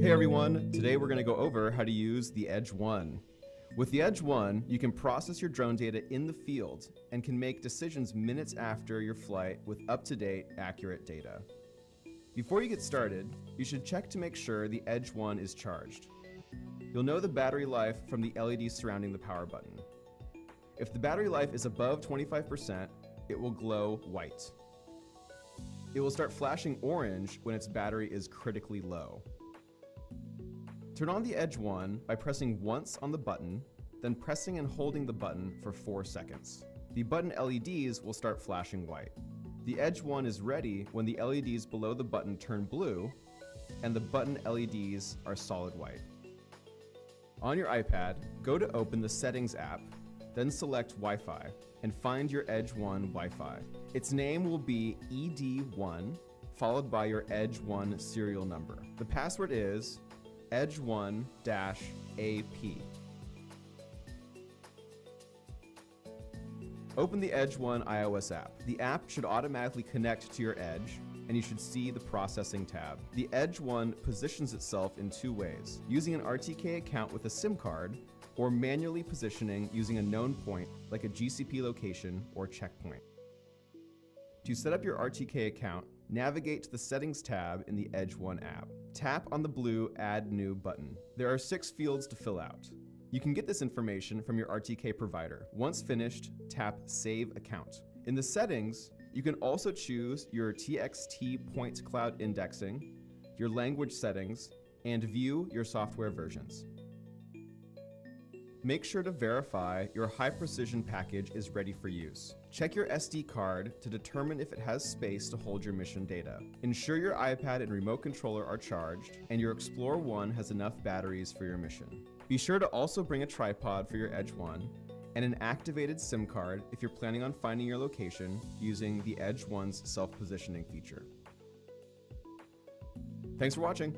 Hey everyone, today we're going to go over how to use the Edge1. With the Edge1, you can process your drone data in the field and can make decisions minutes after your flight with up-to-date, accurate data. Before you get started, you should check to make sure the Edge1 is charged. You'll know the battery life from the LEDs surrounding the power button. If the battery life is above 25%, it will glow white. It will start flashing orange when its battery is critically low. Turn on the Edge1 by pressing once on the button, then pressing and holding the button for 4 seconds. The button LEDs will start flashing white. The Edge1 is ready when the LEDs below the button turn blue and the button LEDs are solid white. On your iPad, go to open the Settings app, then select Wi-Fi and find your Edge1 Wi-Fi. Its name will be ED1 followed by your Edge1 serial number. The password is Edge1-AP. Open the Edge1 iOS app. The app should automatically connect to your Edge, and you should see the Processing tab. The Edge1 positions itself in 2 ways, using an RTK account with a SIM card, or manually positioning using a known point like a GCP location or checkpoint. To set up your RTK account, navigate to the Settings tab in the Edge1 app. Tap on the blue Add New button. There are 6 fields to fill out. You can get this information from your RTK provider. Once finished, tap Save Account. In the settings, you can also choose your TXT point cloud indexing, your language settings, and view your software versions. Make sure to verify your high precision package is ready for use. Check your SD card to determine if it has space to hold your mission data. Ensure your iPad and remote controller are charged and your Explorer 1 has enough batteries for your mission. Be sure to also bring a tripod for your Edge1 and an activated SIM card if you're planning on finding your location using the Edge1's self-positioning feature. Thanks for watching.